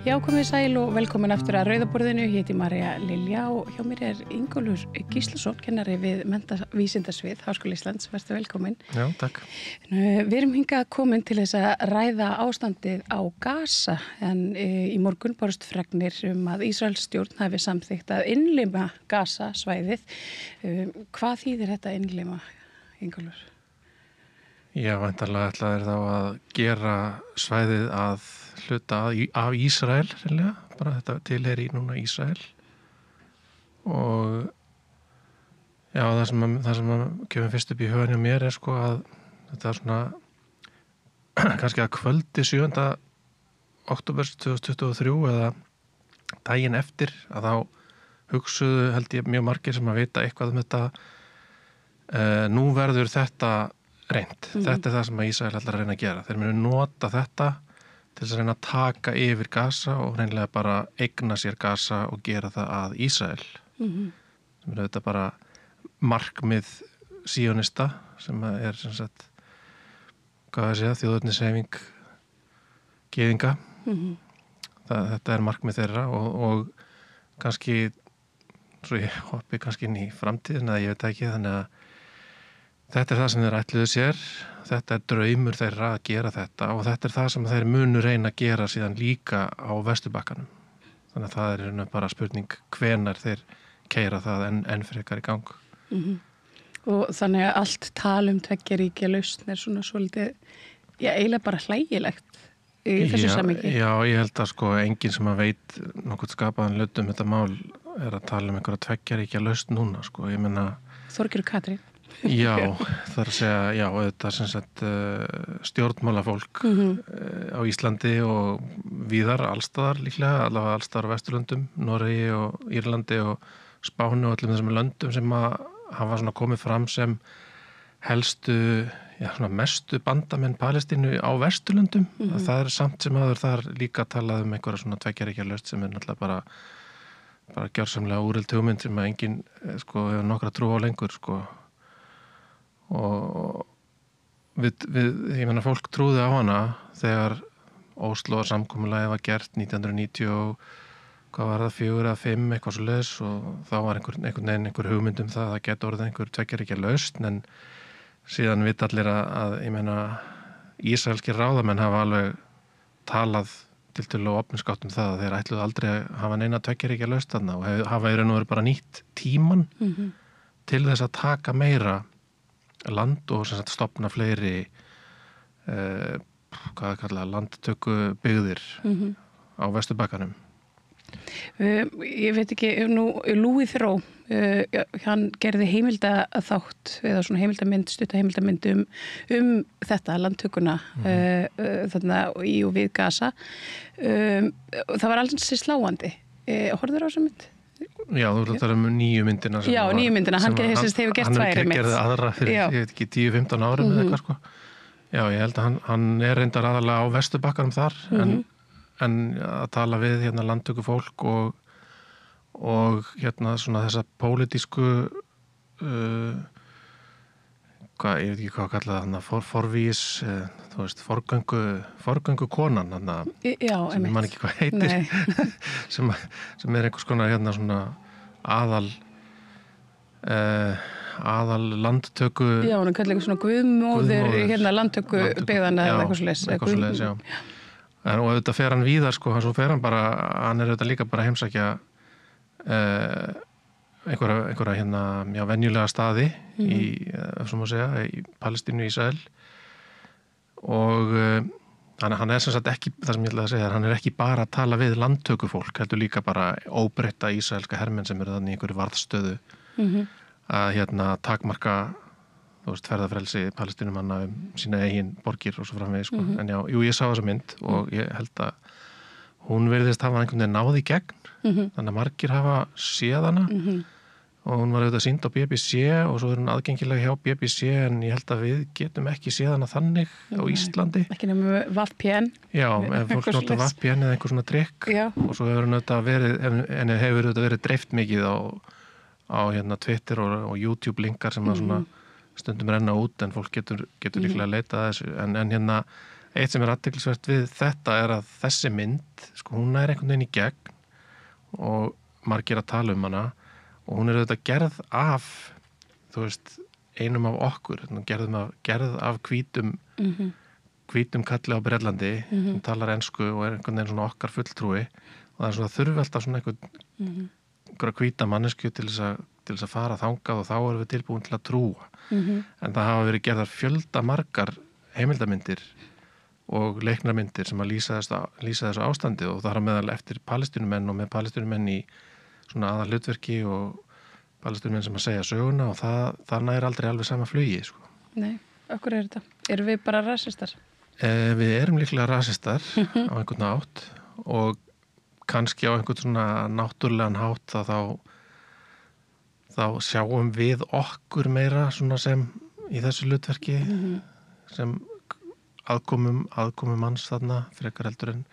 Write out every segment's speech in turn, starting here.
Já, komið sæl og velkomin aftur að Rauðaborðinu. Ég heiti María Lilja og hjá mér Ingólfur Gíslason, kennari við menntavísindasvið Háskóla Íslands. Vertu velkomin. Já, takk. Við erum hingað komin til þess að ræða ástandið á Gaza en í morgun barst fregnir að Ísraels stjórn hafi samþykkt að innlima Gaza svæðið. Hvað þýðir þetta innlima, Ingólfur? Já, væntanlega ætlaðir þá að gera svæðið að hluta af Ísrael, reynilega. Bara þetta tilheyri núna Ísrael. Og já, það sem kemur fyrst upp í hugan hjá mér sko að þetta svona kannski að kvöldi 7. október 2023 eða daginn eftir að þá hugsuðu held ég mjög margir sem að vita eitthvað um þetta. Nú verður þetta reynt. Þetta er það sem að Ísrael ætlar að reyna að gera. Þeir munu nota þetta til þess að reyna að taka yfir Gaza og reynlega bara eigna sér Gaza og gera það að Ísrael. Sem er auðvitað bara markmið síonista sem er sem sagt, hvað að segja, þjóðernishreyfing gyðinga. Þetta er markmið þeirra og kannski, svo ég hoppi kannski inn í framtíðina, ég veit ekki, þannig að þetta er það sem þeir ætluðu sér, þetta er draumur þeirra að gera þetta og þetta er það sem þeir munu reyna að gera síðan líka á Vesturbakkanum. Þannig að það er bara spurning hvenær þeir keyra það enn frekar í gang. Og þannig að allt tveggja ríkja lausn er svona svolítið, já, eiginlega bara hlægilegt í þessu samhengi. Já, ég held að sko enginn sem að veit nokkuð skapaðan hlut um þetta mál er að tala einhverja tveggja ríkja lausn núna, sko. Ég meina Þorgerður Katrín. Já, það er að segja, já, þetta sem sagt stjórnmálafólk á Íslandi og víðar, allstaðar líklega, allavega allstaðar á Vesturlöndum, Noregi og Írlandi og Spáni og öllum þessum löndum sem að hafa svona komið fram sem helstu, já, svona mestu bandamenn Palestínu á Vesturlöndum. Það er samt sem aður þar líka talað um einhverja svona tveggja ríkja lausn sem er náttúrulega bara gjörsamlega úrelt hugmynd sem að enginn sko hefur nokkra trú á lengur, sko. Og ég meina fólk trúði á hana þegar Ósló samkomulagið var gert 1990 og hvað var það, 4 eða 5 eitthvað svo leis og þá var einhver hugmynd um það geti orðið einhver tveggja ríkja lausn en síðan vita allir að ég meina ísraelskir ráðamenn hafa alveg talað tiltölulega opinskátt um það að þeir ætluðu aldrei að hafa neina tveggja ríkja lausn þarna og hafa í raun og veru bara nýtt tíman til þess að taka meira land og sem sagt stofna fleiri landtöku byggðir á Vesturbakkanum. Ég veit ekki, Louis Theroux, hann gerði heimildaþátt eða svona heimildamynd, stutta heimildamynd um þetta, landtökuna þarna í og við Gaza. Það var alls sláandi. Horfðir á þessa mynd? Já, þú ætlar að tala um nýju myndina. Já, nýju myndina, hann hefur gert tvær Hann gerði aðra fyrir, ég veit ekki, 10-15 árum eða eitthvað, sko. Já, ég held að hann er reyndar aðalega á Vesturbakkanum þar, en að tala við hérna landtöku fólk og hérna svona þessa pólitísku ég veit ekki hvað kalla það forvís, þú veist, forgöngu konan sem ég man ekki hvað heitir sem er einhvers konar hérna svona aðal landtöku. Já, hún kallar eitthvað svona guðmóðir hérna landtöku byggðana eða eitthvað svoleiðis, já. Og auðvitað fer hann víðar, sko, svo fer hann bara, hann er auðvitað líka bara að heimsækja einhverja hérna, já, venjulega staði sem að segja, í Palestínu, Ísrael og hann er sem sagt ekki, það sem ég ætla að segja, hann er ekki bara að tala við landtökufólk, heldur líka bara óbreytta ísraelska hermenn sem eru þannig í einhverju varðstöðu að hérna takmarka, þú veist, ferðafrelsi Palestínumanna sína eigin borgir og svo framvegis, sko. En já, ég sá þessa mynd og ég held að hún virðist hafa einhvern veginn náð í gegn, þannig að margir hafa séð hana og hún var auðvitað sýnd á BBC og svo er hún aðgengilega hjá BBC en ég held að við getum ekki séð hana þannig á Íslandi. Ekki nema VPN. Já, ef fólk nota VPN eða einhver svona trikk og svo hefur hún auðvitað verið dreift mikið á hérna Twitter og YouTube linkar sem að svona stundum renna út en fólk getur líklega að leita að þessu en hérna eitt sem athyglisvert við þetta að þessi mynd, sko, hún er einhvern veginn í gegn og margir að tala um hana og hún auðvitað gerð af, þú veist, einum af okkur, gerð af hvítum kalli á Bretlandi, hún talar ensku og einhvern veginn svona okkar fulltrúi og það svona þurfi alltaf svona einhverja hvíta mannesku til þess að fara þangað og þá erum við tilbúin til að trúa. En það hafa verið gerðar fjölda margar heimildarmyndir og leiknarmyndir sem að lýsa þessu ástandi og það er meðal eftir palestínumenn og með palestínumenn í svona aðal hlutverki og palestínumenn sem að segja söguna og það næri aldrei alveg sama flugi, sko. Nei, okkur þetta? Erum við bara rasistar? Við erum líklega rasistar á einhvern hátt og kannski á einhvern svona náttúrulegan hátt þá sjáum við okkur meira svona sem í þessu hlutverki sem aðkomu manns þarna frekar heldur en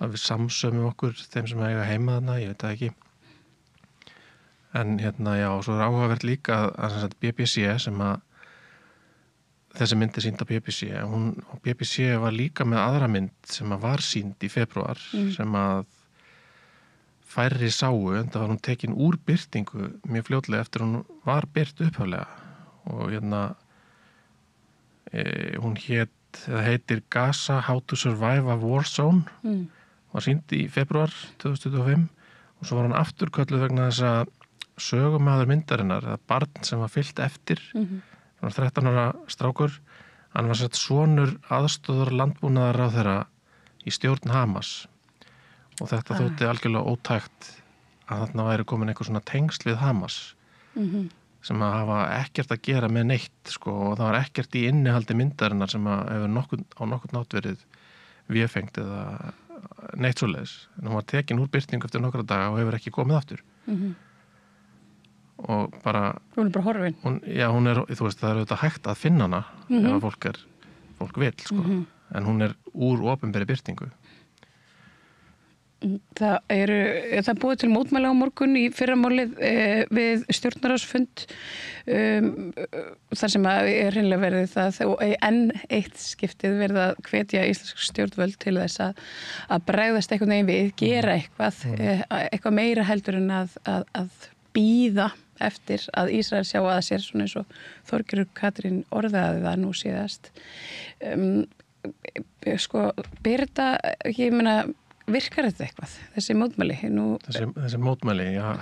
að við samsömum okkur þeim sem eiga heima þarna, ég veit það ekki. En já, svo er áhugavert líka að BBC sem að þessi mynd sýnd á BBC og BBC var líka með aðra mynd sem að var sýnd í febrúar sem að færri sáu, en það var hún tekin úr birtingu mjög fljótlega eftir hún var birt upphaflega og hún heitir Gaza How to Survive a War Zone var sýnd í febrúar 2025 og svo var hann afturkölluð vegna þess að sögumaður myndarinnar eða barn sem var fylgt eftir 13 ára strákur hann var sett sonur aðstöður landbúnaðarráðherra í stjórn Hamas og þetta þótti algjörlega ótækt að þarna væri komin einhver svona tengsl við Hamas sem að hafa ekkert að gera með neitt, sko, og það var ekkert í innihaldi myndarinnar sem að hefur á nokkurn nátt verið véfengt eða neitt svoleiðis. En hún var tekin úr birtingu eftir nokkra daga og hefur ekki komið aftur. Og bara... Hún er bara horfin. Hún er, þú veist, það er auðvitað hægt að finna hana ef að fólk vil, sko. En hún er úr opinberri birtingu. Það búið til mótmæla á morgun í fyrramálið við stjórnarráðsfund þar sem að hreinlega verið það og enn eitt skiptið verið að hvetja íslensk stjórnvöld til þess að bregðast eitthvað neginn við, gera eitthvað meira heldur en að bíða eftir að Ísrael sjá að sér svona eins og Þorgerður Katrín orðaði það nú síðast. Sko, Birta, ég meina virkar þetta eitthvað, þessi mótmæli? Þessi mótmæli, já.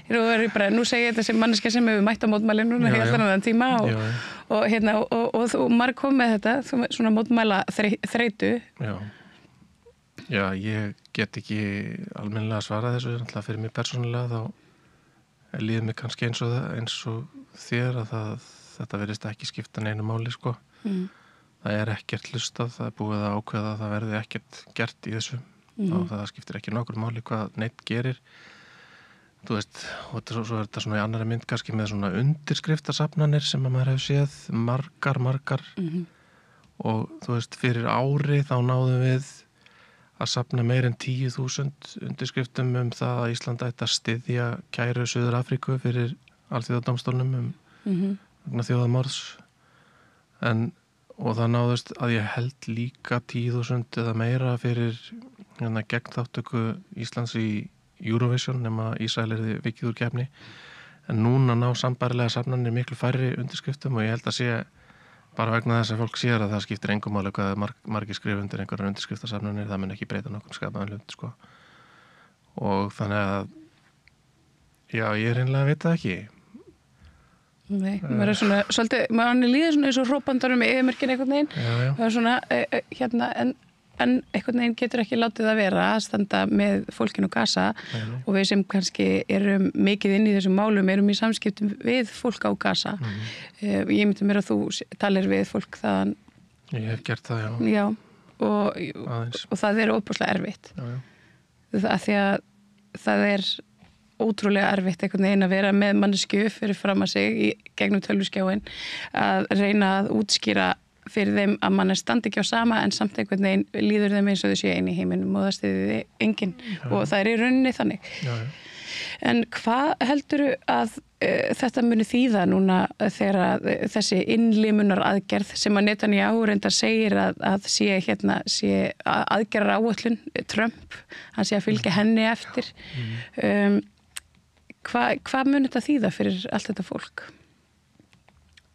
Nú segi ég þetta sem manneskja sem hefur mætt á mótmæli núna í allan annan tíma og marg kom með þetta, svona mótmæla þreytu. Já, ég get ekki almennilega að svara þessu, náttúrulega fyrir mig persónulega þá líður mig kannski eins og þér að þetta verðist ekki skipta neinu máli, sko. Það er ekkert hlustað, það er búið að ákveða að það verði ekkert gert í þessu og það skiptir ekki nokkur máli hvað neitt gerir. Þú veist, og svo er þetta svona í annari mynd kannski með svona undirskriftasafnanir sem að maður hefur séð margar og þú veist, fyrir ári þá náðum við að safna meir en 10.000 undirskriftum það að Ísland ætti að styðja kæru Suður Afríku fyrir alþjóðadómstólnum vegna þjóðamorðs og það náðust að ég held líka 10.000 eða meira fyrir gegnþáttöku Íslands í Eurovision nema Ísrael vikið úr keppni en núna ná sambærilega safnanir miklu færri undirskriftum og ég held að sé bara vegna þess að fólk sér að það skiptir engum máli hvað margir skrifa undir einhverjar undirskriftasafnanir, það mun ekki breyta nokkurn skapaðan hlut, sko. Og þannig að já, ég reynilega veit það ekki. Nei, maður er svona svolítið, maður líður svona eins og hrópandarum með yfirmerkin einhvern veginn. Það er svona, en einhvern veginn getur ekki látið að vera að standa með fólkinu Gaza og við sem kannski erum mikið inn í þessum málum, erum í samskiptum við fólk á Gaza. Ég myndi mér að þú talir við fólk þaðan. Ég hef gert það, já. Já, og það er óbúslega erfitt. Það því að það er ótrúlega erfitt einhvern veginn að vera með mannesku fyrir fram að sig í gegnum tölvuskjáin að reyna að útskýra fyrir þeim að mann standi ekki á sama en samt einhvern veginn líður þeim eins og þau séu einu í heiminum og það stiði enginn og það er í rauninni þannig. En hvað heldurðu að þetta muni þýða núna þegar að þessi innlimunar aðgerð sem að Netanyahu reyndar segir að sé aðgerðar áætlun Trump, hann sé að fylgja henni eftir. Hvað muni þetta þýða fyrir allt þetta fólk?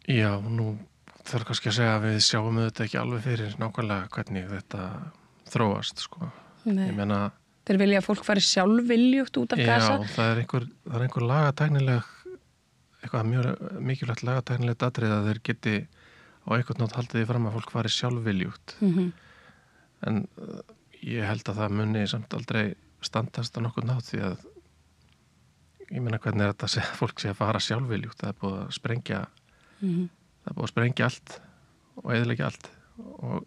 Já, nú þarf kannski að segja að við sjáum þetta ekki alveg fyrir nákvæmlega hvernig þetta þróast, sko. Nei. Ég meina þeir vilja að fólk fari sjálfviljugt út af Gaza? Já, það er einhver lagatæknileg eitthvað mjög mikilvægt lagatæknilegt atriði að þeir geti á einhvern nátt haldið því fram að fólk fari sjálfviljugt. En ég held að það muni samt aldrei standast á nokkuð nátt því að ég meina hvernig þetta að fólk sé að fara sjálfviljugt, það er búið að sprengja það er búið að sprengja allt og eyðileggja allt og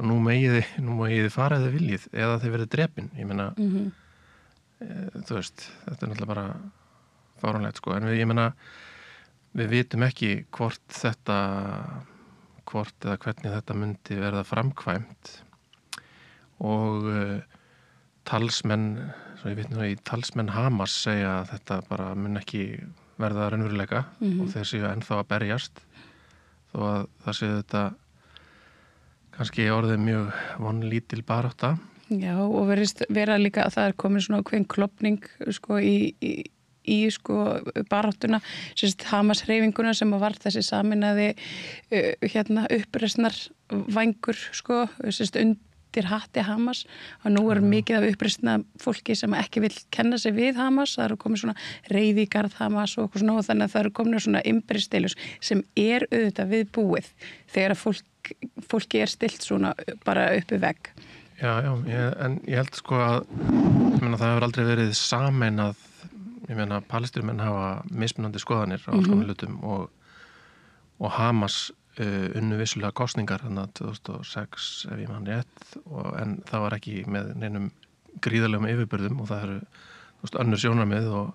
nú megið þið fara eða viljið eða þið verið drepin, ég meina þú veist, þetta er náttúrulega bara fáránlegt, sko, en ég meina við vitum ekki hvort eða hvernig þetta myndi verða framkvæmt og talsmenn, svo ég veit nú í talsmenn Hamas segja að þetta bara mun ekki verða raunveruleika og þeir séu ennþá að berjast þó að það séu þetta kannski orðið mjög vonlítil barátta. Já, og verðist vera líka að það er komin svona ákveðin klofning, sko, í sko baráttuna, Hamas hreyfinguna sem var þessi saminaði uppreisnar vængur, sko, undir hatti Hamas og nú er mikið af uppreisna fólki sem ekki vill kenna sig við Hamas, það eru komið svona reiði í garð Hamas og svona, og þannig að það eru komin svona innbyrðisdeilur sem er auðvitað við búið þegar fólki er stilt svona bara uppi vegg. Já, en ég held sko að ég meina það hefur aldrei verið sameinað. Ég meina, palestínumenn hafa mismunandi skoðanir á alls konar hlutum og Hamas unnu vissulega kosningar þarna 2006 ef ég man rétt en það var ekki með neinum gríðarlegum yfirbörðum og það eru önnur sjónarmið og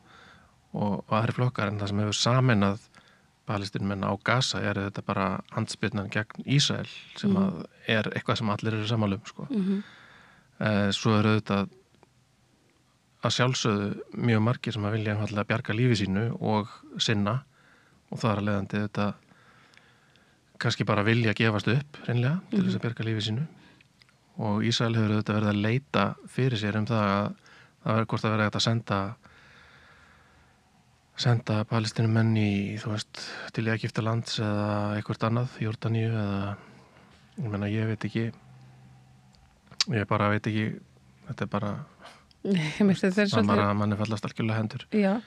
aðri flokkar en það sem hefur sameinað palestínumenn á Gaza er þetta bara andspyrnan gegn Ísrael sem að er eitthvað sem allir eru sammálum, sko. Svo eru þetta að sjálfsögðu mjög margir sem að vilja einfallega bjarga lífi sínu og sinna og það er að leiðandi þetta kannski bara vilja gefast upp hreinlega til þess að bjarga lífi sínu og Ísrael hefur þetta verið að leita fyrir sér það að það verður hvort að vera hægt að senda palestínumenn í, þú veist, til Egyptalands eða eitthvað annað, Jórdaníu eða, ég meina, ég veit ekki þetta er bara mann er fallast algjörlega hendur. Já,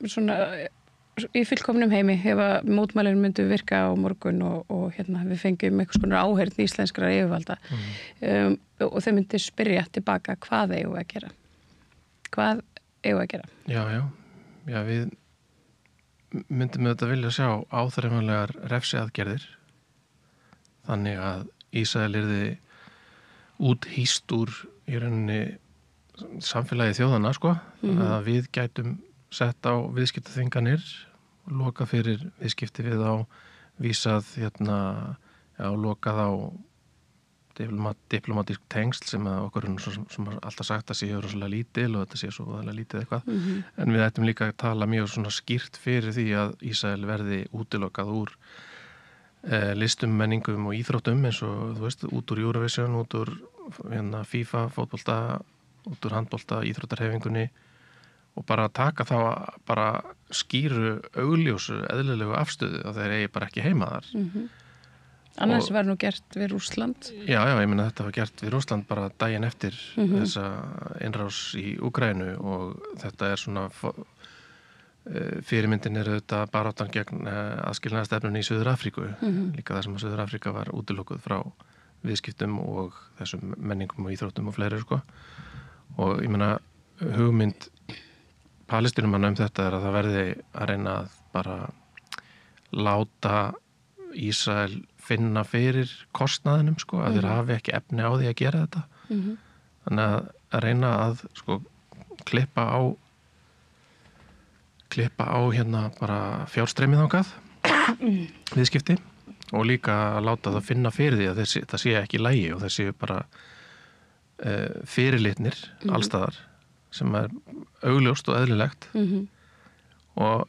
svona í fullkomnum heimi ef að mótmælin myndu virka á morgun og við fengjum einhvers konar áheyrn íslenskra yfirvalda og þeir myndu spyrja tilbaka hvað eigum við að gera? Hvað eigum við að gera? Já, við myndum þetta vilja sjá áþreifanlegar refsiaðgerðir þannig að Ísrael yrði úthýst úr í rauninni samfélagi þjóðana, sko, að við gætum sett á viðskiptaþvinganir og loka fyrir viðskipti við á vísað, lokað á diplomatísk tengsl sem að okkur sem alltaf sagt að sé rosalega lítil og þetta sé svo voðalega lítið eitthvað en við ættum líka að tala mjög svona skýrt fyrir því að Ísrael verði útilokað úr listum, menningum og íþróttum eins og þú veist, út úr Eurovision, út úr FIFA, fótbolta, út úr handbolta, íþróttarhefingunni og bara taka þá bara skýru augljósu eðlilegu afstöðu að þeir eigi bara ekki heima þar. Annars var nú gert við Rússland. Já, ég meina þetta var gert við Rússland bara daginn eftir þessa innrás í Úkraínu og þetta er svona fyrirmyndin er auðvitað baráttan gegn aðskilnaðarstefnunni í Suður-Afríku líka þar sem að Suður-Afríka var útilokuð frá viðskiptum og þessum menningum og íþróttum og fleiri, sko. Og ég meina hugmynd palestínumanna þetta er að það verði að reyna að bara láta Ísrael finna fyrir kostnaðinum, sko, að þeir hafi ekki efni á því að gera þetta. Þannig að reyna að, sko, klippa á bara fjárstreymið þangað viðskipti og líka að láta það finna fyrir því að það sé ekki í lagi og þeir séu bara fyrirlitnir allstaðar sem er augljóst og eðlilegt og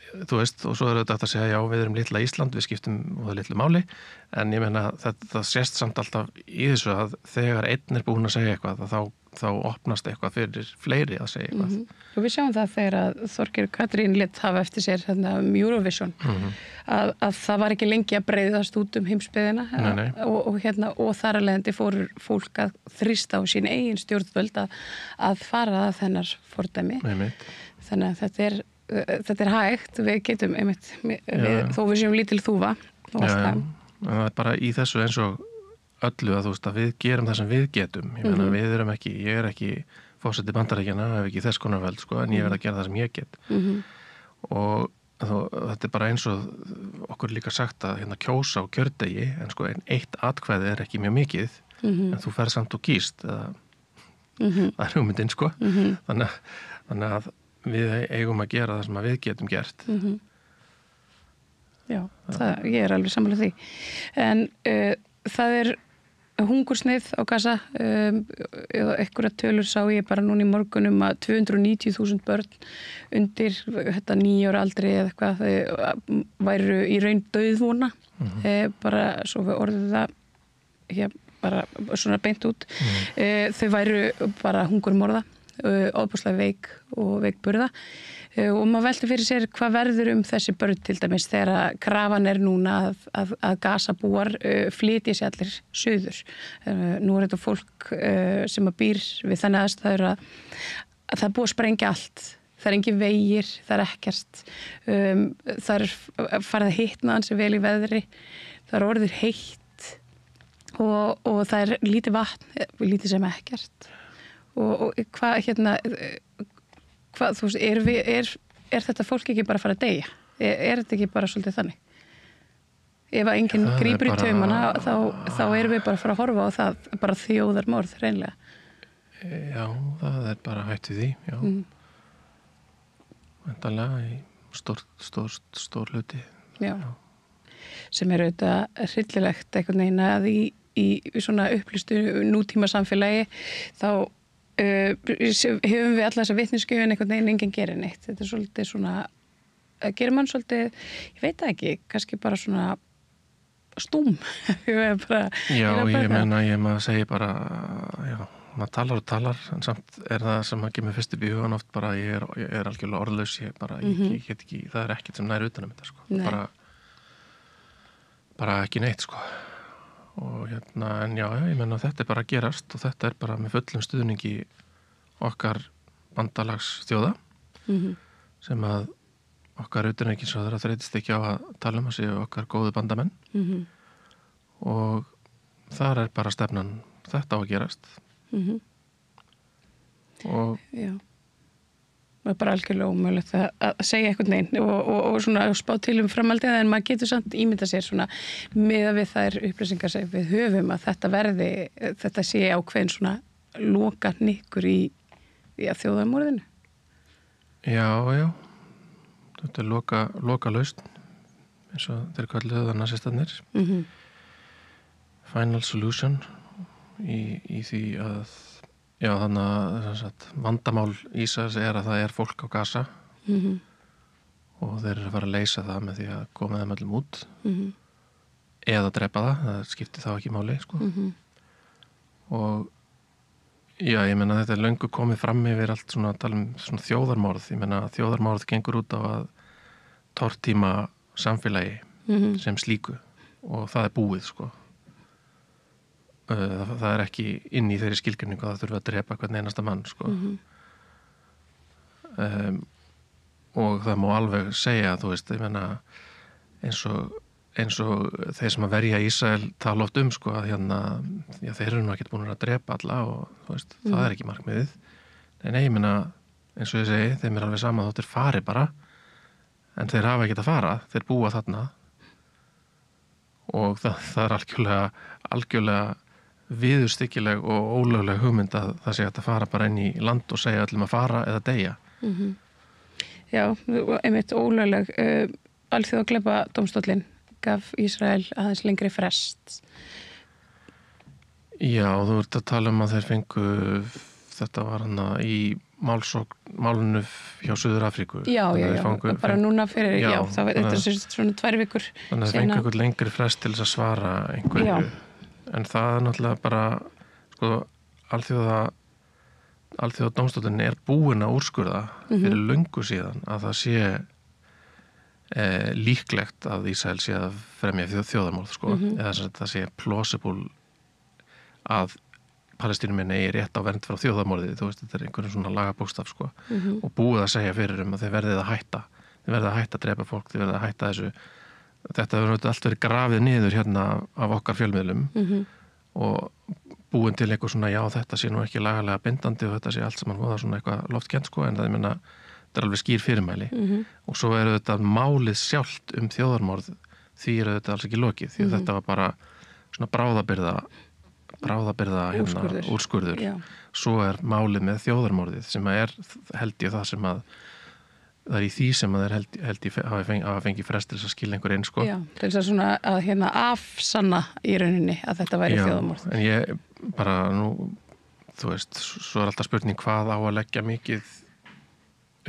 þú veist, og svo þetta að segja já, við erum litla Ísland, við skiptum og það litlu máli, en ég meina það sést samt alltaf í þessu að þegar einn er búin að segja eitthvað þá opnast eitthvað fyrir fleiri að segja eitthvað. Og við sjáum það þegar að Þorgeir Katrín lét hafa eftir sér Eurovision að það var ekki lengi að breiðast út heimsbyggðina og þar að leiðandi fór fólk að þrýsta á sín eigin stjórnvöld að fara að þennar fordæmi. Þannig að þetta er hægt, við getum þó við séum lítil þúfa og allt það. Það er bara í þessu eins og öllu að þú veist að við gerum það sem við getum. Ég meina við erum ekki, ég er ekki forseti Bandaríkjanna, hef ekki þess konar völd en ég verð að gera það sem ég get. Og þetta er bara eins og okkur líka sagt að kjósa á kjördegi, en eitt atkvæði er ekki mjög mikið, en þú ferð samt og kýst. Það er hugmyndin þannig að við eigum að gera það sem við getum gert. Já, ég er alveg sammála því. En það er hungursneið á Gaza, einhverja tölur sá ég bara núna í morgunum að 290.000 börn undir 9 ára aldri eða eitthvað væru í raun dauðvona, bara svo við orðum það bara svona beint út. Þau væru bara hungurmorða, ofboðslega veik og veikburða og maður velti fyrir sér hvað verður þessi börn til dæmis þegar krafan er núna að Gazabúar flytji sér allir suður. Nú er þetta fólk sem býr við þannig aðstæður að það er búið að sprengja allt. Það er engin vegir, það er ekkert. Það er farið að hitna ansi vel í veðri. Það er orðið heitt og það er lítið vatn, lítið sem ekkert. Og hvað hvað, þú veist, er þetta fólk ekki bara að fara að deyja? Er þetta ekki bara svolítið þannig? Ef að enginn grípur í taumana þá erum við bara að fara að horfa á það bara þjóðarmorð, hreinlega. Já, það er bara hætt við því, já. Væntanlega í stór hluti. Já. Sem er auðvitað hryllilegt einhvern veginn að í svona upplýstu nútíma samfélagi þá hefum við alla þessa vitneskju en einhvern veginn enginn gerir neitt. Þetta er svolítið svona, gerir mann svolítið, ég veit það ekki, kannski bara svona stúm. Já, ég meina, maður segir bara, já, maður talar og talar, en samt er það sem að kemur fyrst upp í hugan oft bara, ég er algjörlega orðlaus, ég get ekki, það er ekkert sem nær utan þetta, sko. Bara ekki neitt, sko. Og en já, ég menna þetta er bara að gerast og þetta er bara með fullum stuðningi okkar bandalagsþjóða sem að okkar utanríkisráðherra þreytist ekki á að tala að séu okkar góðu bandamenn og þar er bara stefnan þetta á að gerast og já. Það er bara algjörlega ómögulegt að segja eitthvað neinn og svona spá til framhaldið en maður getur samt ímynda sér svona miðað við þær upplýsingar sem við höfum að þetta sé ákveðin svona loka hnykkur í þjóðarmorðinu. Já. Þetta er loka lausn eins og þeir kalluðu það nasistarnir. Final solution í því að já, þannig að vandamál Ísraels er að það er fólk á Gaza og þeir eru að fara að leysa það með því að koma þeim öllum út eða drepa það skiptir þá ekki máli, sko. Og já, ég meina þetta er löngu komið fram yfir allt svona að tala svona þjóðarmorð. Ég meina þjóðarmorð gengur út á að tortíma samfélagi sem slíku og það er búið, sko. Það er ekki inn í þeirri skilgreiningu að það þurfa að drepa hvern einasta mann, sko. Og það má alveg segja, þú veist, ég meina eins og þeir sem að verja Ísrael tala oft sko, að já, þeir eru nú ekkert búin að drepa alla og þú veist, það er ekki markmiðið. Nei, ég meina, eins og ég segi, þeim er alveg sama þóttir fari bara, en þeir hafa ekkert að fara, þeir búa þarna og það er algjörlega viðurstykkileg og ólögleg hugmynd að það sé hægt að fara bara inn í land og segja öllum að fara eða deyja. Já, einmitt ólögleg. Alþjóðaglæpa dómstóllinn gaf Ísrael aðeins lengri frest. Já, þú ert að tala að þeir fengu, þetta var í málinu hjá Suður Afríku. Já, bara núna fyrir, þetta svona 2 vikur. Þannig að það fengi einhvern lengri frest til þess að svara einhverju. En það er náttúrulega bara, sko, alþjóða dómstóllinn er búin að úrskurða fyrir löngu síðan að það sé líklegt að Ísrael sé að fremja þjóðarmorð, sko, eða að það sé plausible að Palestínumenn eigi rétt á vernd frá þjóðarmorði, þú veist, þetta er einhverjum svona lagabókstaf, sko, og búið að segja fyrir að þeir verðið að hætta að drepa fólk, þeir verðið að hætta þessu. Þetta hefur allt verið grafið niður hérna af okkar fjölmiðlum og búin til eitthvað svona, já, þetta sé nú ekki lagalega bindandi og þetta sé allt sem hann voða svona eitthvað loftkent, sko, en það, ég meina, þetta er alveg skýr fyrirmæli og svo eru þetta málið sjálft þjóðarmorð, því eru þetta alls ekki lokið, því að þetta var bara svona bráðabirða úrskurður. Svo er málið með þjóðarmorðið sem er, held ég, það er í því sem að held ég hafa fengið frest til þess að skilja einhver einn, sko. Já, til þess að svona að afsanna í rauninni að þetta væri þjóðarmorð. En ég bara nú, þú veist, svo er alltaf spurning hvað á að leggja mikið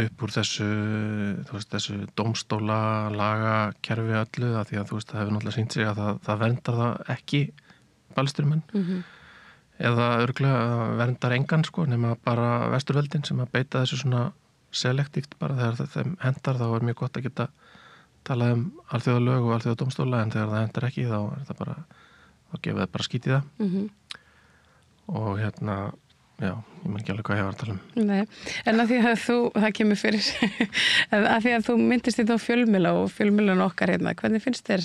upp úr þessu dómstóla lagakerfi öllu, að því að þú veist, það hefur náttúrulega sýnt sig að það verndar það ekki Palestínumenn eða örugglega verndar engan, sko, nema bara vesturveldin sem að beita þessu svona selektíft bara þegar þeim hendar, þá er mjög gott að geta talað alþjóðalög og alþjóðadómstóla, en þegar það hendar ekki þá er það bara, þá gefið það bara skít í það og hérna, já, ég man ekki alveg hvað ég var að tala um. Nei, en að því að það kemur fyrir að því að þú myndist þetta á fjölmiðla og fjölmiðlan okkar hérna, hvernig finnst þér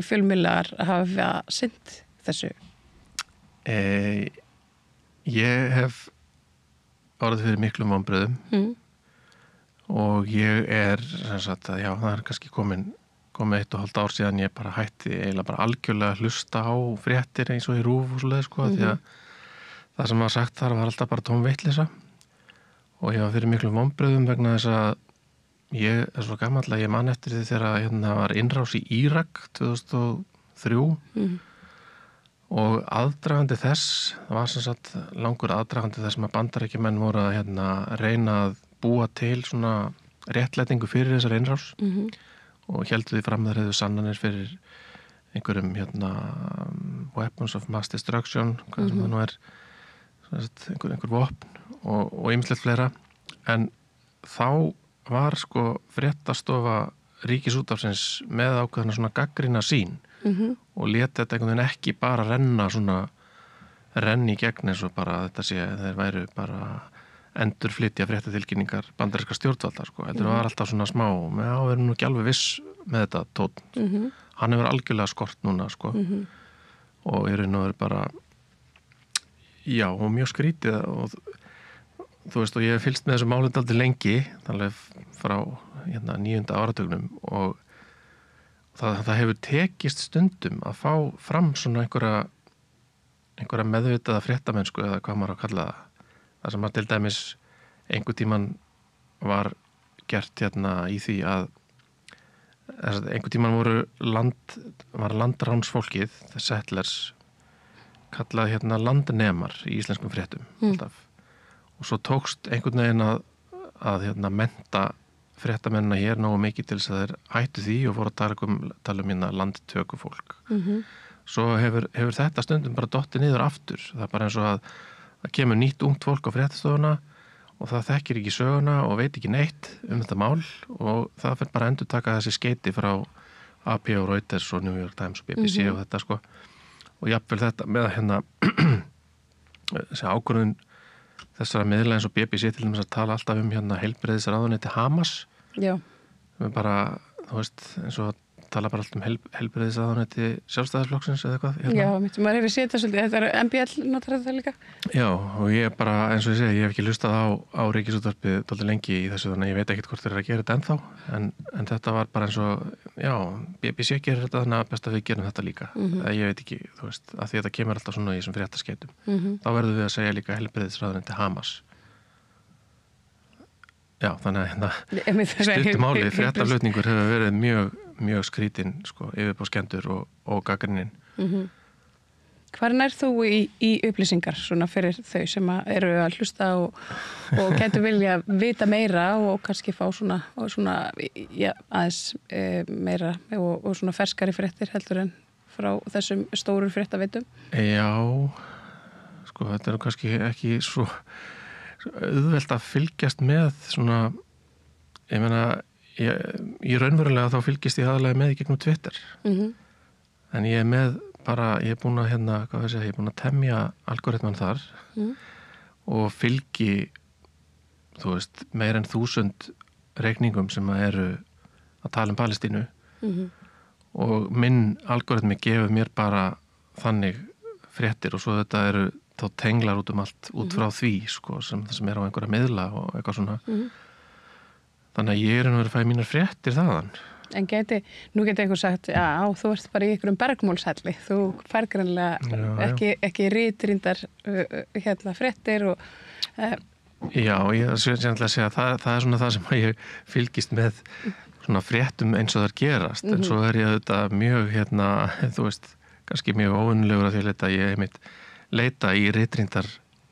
fjölmiðlar hafa sinnt þessu? Ég hef orðið fyrir miklum vonbrigðum og ég er, sem sagt, já, það er kannski komið 1,5 ár síðan ég bara hætti eiginlega bara algjörlega að hlusta á fréttir eins og í RÚV og svoleiðis, sko, því að það sem var sagt þar var alltaf bara tóm vitleysa og ég var fyrir miklum vonbrigðum vegna þess að ég er svo gamall að ég man eftir því þegar hérna var innrás í Írak 2003 og aðdragandi þess, það var sem sagt langur aðdragandi þess að Bandaríkjamenn voru að hérna reyna að búa til svona réttlætingu fyrir þessar innrás og héldu því fram þær hefðu sannanir fyrir einhverjum hérna weapons of mass destruction, hvað sem það nú er, einhver vopn og ýmislegt fleira, en þá var, sko, fréttastofa Ríkisútvarpsins með ákveðna svona gagnrýna sýn og lét þetta einhvern veginn ekki bara renni í gegn eins og bara þetta sé, þeir væru bara endurflytja fréttatilkynningar bandarískra stjórnvalda, sko. Þetta var alltaf svona smá, við erum nú ekki alveg viss með þetta tónn. Hann hefur algjörlega skort núna, sko. Og í raun og veru bara, já, og mjög skrítið og þú veist, og ég hef fylgst með þessu málið dálítið lengi, þannig frá hérna 9. áratugnum og það hefur tekist stundum að fá fram svona einhverja meðvitaða fréttamennsku eða hvað maður á að kalla það. Það sem að til dæmis einhver tíman var gert hérna í því að einhver tíman var landránsfólkið, the settlers, kallað hérna landnemar í íslenskum fréttum alltaf. Og svo tókst einhvern veginn að hérna mennta fréttamennina hér nógu mikið til þess að þeir hættu því og fóru að tala um hérna landtökufólk. Svo hefur þetta stundum bara dottið niður aftur. Það er bara eins og að það kemur nýtt ungt fólk á fréttastofuna og það þekkir ekki söguna og veit ekki neitt þetta mál og það fyrir bara að endurtaka þessi skeyti frá AP og Reuters og New York Times og BBC og þetta, sko. Og jafnvel þetta með hérna þessi ákvörðun þessara miðla eins og BBC til dæmis að tala alltaf um hérna heilbrigðisráðuneyti Hamas. Já. Við bara, þú veist, eins og tala bara alltaf um heilbrigðisráðuneyti Sjálfstæðisflokksins eða eitthvað. Hérna. Já, maður hefur séð það svolítið, þetta er MBL notar þetta líka. Já, og ég bara, eins og ég segi, ég hef ekki hlustað á Ríkisútvarpið dálítið lengi í þessu, þannig að ég veit ekkert hvort þeir eru að gera þetta ennþá, en þetta var bara eins og, já, BBC gerir þetta, þannig að best að við gerum þetta líka. Ég veit ekki, þú veist, að því þetta kemur alltaf svona í þessum fréttaskeytum. Þá verðum við að segja líka heilbrigðisráðuneyti Hamas. Já, þannig að stuttumáli fréttaflutningur hefur verið mjög skrítinn, sko, yfirbóðskenndur og gagnrýninn. Hvar nær þú í upplýsingar svona fyrir þau sem eru að hlusta og gætu vilja vita meira og kannski fá svona aðeins meira og svona ferskari fréttir heldur en frá þessum stóru fréttaveitum? Já, sko þetta kannski ekki svo auðvelt að fylgjast með svona, ég meina, ég raunverulega þá fylgist ég aðalega með í gegnum Twitter. En ég er búin að ég er búin að temja algoritman þar og fylgi, þú veist, meir en 1000 reikningum sem eru að tala um Palestínu og minn algoritmi gefur mér bara þannig fréttir og svo þetta eru þá tenglar út allt út frá því, sko, sem er á einhverja miðla og eitthvað svona. Þannig að ég er að fæ mínar fréttir þaðan. En nú geti einhver sagt, já, þú ert bara í einhverjum bergmálshalli, þú fær greinlega ekki ritrýndar fréttir og... Já, ég er að segja að það er svona það sem ég fylgist með svona fréttum eins og þar gerast, en svo er ég auðvitað mjög, þú veist, kannski mjög óunnulegur að því að ég leita í ritrýndar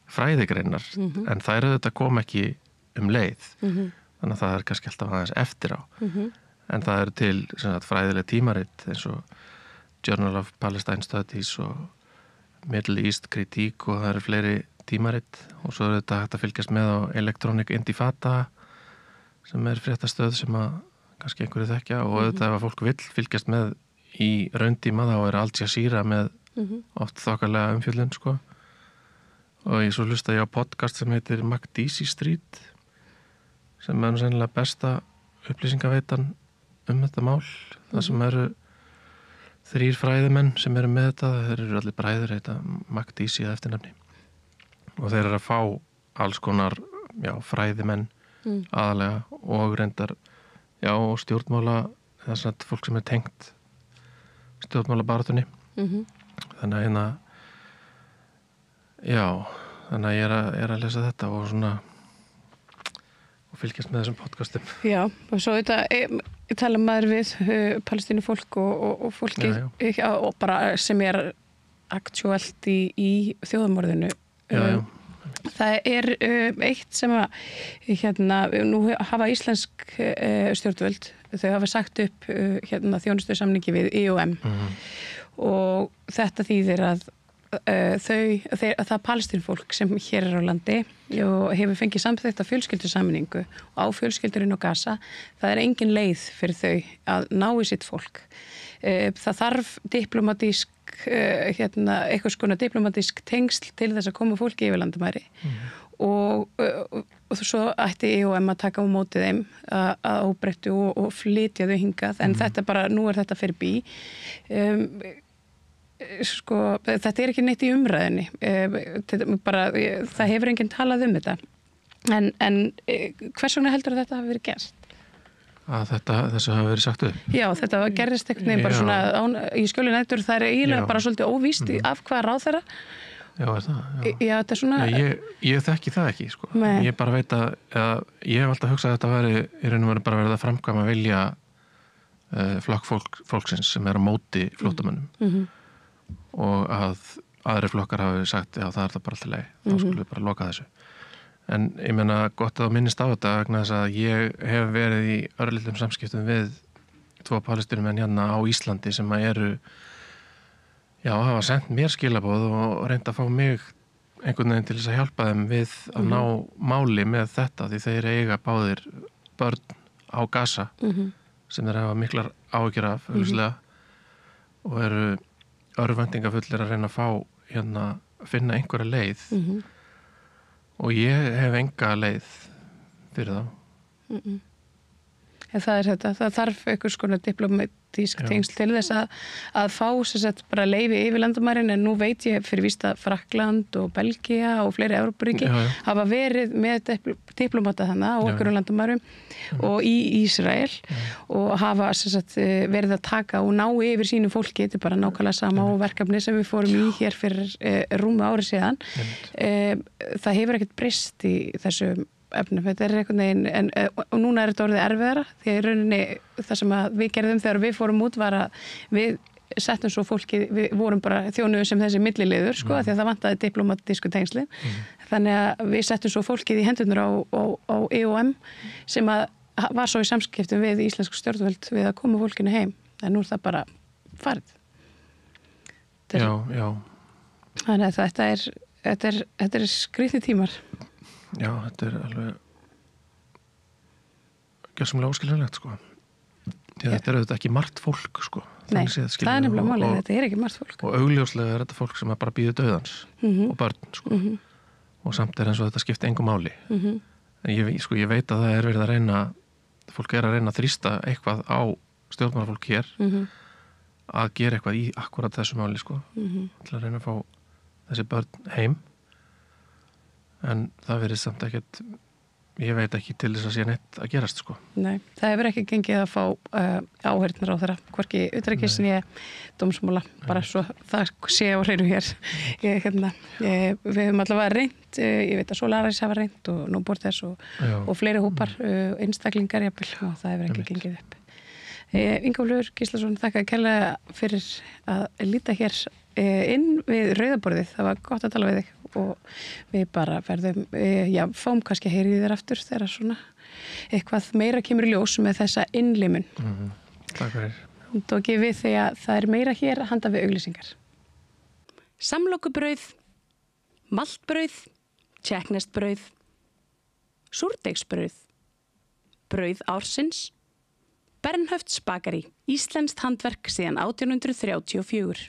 fræðigreinar, en það er auðvitað kom ekki leið, þannig að það er kannski alltaf aðeins eftir á. En það eru til fræðileg tímarit eins og Journal of Palestine Studies og Middle East Critique og það eru fleiri tímarit og svo er þetta hægt að fylgjast með á Electronic Intifada sem er fréttastöð sem að kannski einhverju þekkja og auðvitað ef að fólk vill fylgjast með í rauntíma þá er Al Jazeera með oft þokkalega umfjöllun, sko. Og svo hlusta ég á podcast sem heitir Makdisi Street sem er sennilega besta upplýsingaveitan þetta mál, það sem eru 3 fræðimenn sem eru með þetta, þeir eru allir bræður, heita Makdisi að eftirnafni og þeir eru að fá alls konar fræðimenn aðalega og reyndar og stjórnmála, þess að fólk sem er tengt stjórnmálabaráttunni þannig að þannig að ég er að lesa þetta og svona og fylgjast með þessum podcastum. Já, og svo þetta tala maður við Palestínu fólk og fólki og bara sem er aktúelt í þjóðamorðinu. Það er eitt sem að nú hafa íslensk stjórnvöld, þau hafa sagt upp þjónustusamningi við IOM og þetta þýðir að það Palestínufólk sem hér er á landi og hefur fengið samþykkt fjölskyldusameiningu og á fjölskyldurinn á Gaza, það er engin leið fyrir þau að ná í sitt fólk. Það þarf diplomatísk eitthvað skona diplomatísk tengsl til þess að koma fólki yfir landamæri og svo ætti IOM að taka á móti þeim að óbreyttu og flytja þau hingað en þetta bara, nú er þetta fyrir bí sko, þetta er ekki neitt í umræðinni það hefur enginn talað þetta en hvers vegna heldur þetta hafi verið gert? Að þessu hafi verið sagt upp? Já, þetta gerðist ekkert nefn bara svona í skjóli nætur, það er eiginlega bara svolítið óvíst af hvað ráð þeirra Já, er það? Já, þetta er svona Ég þekki það ekki, sko Ég bara veit að ég hef alltaf hugsað að þetta væri í raun og veru bara verið að framkvæma vilja flokk fólksins sem er á móti flóttamönnum og að aðri flokkar hafi sagt já það er það bara alltaf leið, þá skulum við bara loka þessu en ég meina gott að minnist á þetta vegna þess að ég hef verið í örlitlum samskiptum við 2 palestínumenn hérna á Íslandi sem að eru hafa sendt mér skilaboð og reynda að fá mig einhvern veginn til þess að hjálpa þeim við að ná máli með þetta því þeir eiga báðir börn á Gaza sem þeir hafa miklar áhyggjur af og eru örvæntingafullir að reyna að fá að finna einhverja leið og ég hef enga leið fyrir þá. En það er þetta, það þarf einhvers konar diplomatísk tengsl til þess að fá bara leyfi yfir landamærin en nú veit ég fyrir víst að Frakkland og Belgía og fleiri Evrópuríki hafa verið með diplomata þarna á okkur landamærum og í Ísrael og hafa verið að taka og ná yfir sínu fólki, þetta er bara nákvæmlega sama og verkefni sem við fórum í hér fyrir rúmu ári síðan. Það hefur ekkert breyst í þessu efnum, þetta er einhvern veginn og núna er þetta orðið erfiðara því að í rauninni það sem að við gerðum þegar við fórum út var að við settum svo fólki, við vorum bara þjónuðum sem þessi milliliður, sko, því að það vantaði diplomatísku tengsli. Þannig að við settum svo fólkið í hendurnar á EOM sem að var svo í samskiptum við íslensku stjórnvöld við að koma fólkinu heim. En nú er það bara farið. Já. Þannig að þetta er skrýtni tímar. Já, þetta er alveg gjörsamlega óskiljanlegt, sko. Því að þetta er auðvitað ekki margt fólk, sko. Nei, það er nefnilega málið, þetta er ekki margt fólk. Og augljóslega er þetta fólk sem bara bíður dauðans og börn, sko. Og samt er eins og þetta skipti engu máli. En ég veit að það er verið að reyna, fólk er að reyna að þrýsta eitthvað á stjórnmálafólk hér að gera eitthvað í akkurat þessu máli, sko. Til að reyna að fá þessi börn heim. En það verið samt ekkert, ég veit ekki til þess að sé neitt að gerast, sko. Nei, það hefur ekki gengið að fá áheyrnir á þeirra, hvorki utanríkis né dómsmála, bara svo það sé á hreinu hér. Við höfum allavega reynt, ég veit að Solaris hafa reynt og Nóbortes og fleiri hópar, einstaklingar jafnvel, og það hefur ekki gengið upp. Ingólfur Gíslason, þakka kærlega fyrir að líta hér inn við rauðaborðið. Það var gott að tala við þig og við bara verðum, fáum kannski að heyri þér aftur þegar svona eitthvað meira kemur í ljós með þessa innlimun. Takk fyrir. Og tók ég við því að það er meira hér að handa við auglýsingar. Samlokubrauð, maltbrauð, tékkneskt-brauð, súrdeigsbrauð, brauð ársins, Bernhöfts bakari, íslenskt handverk síðan 1834.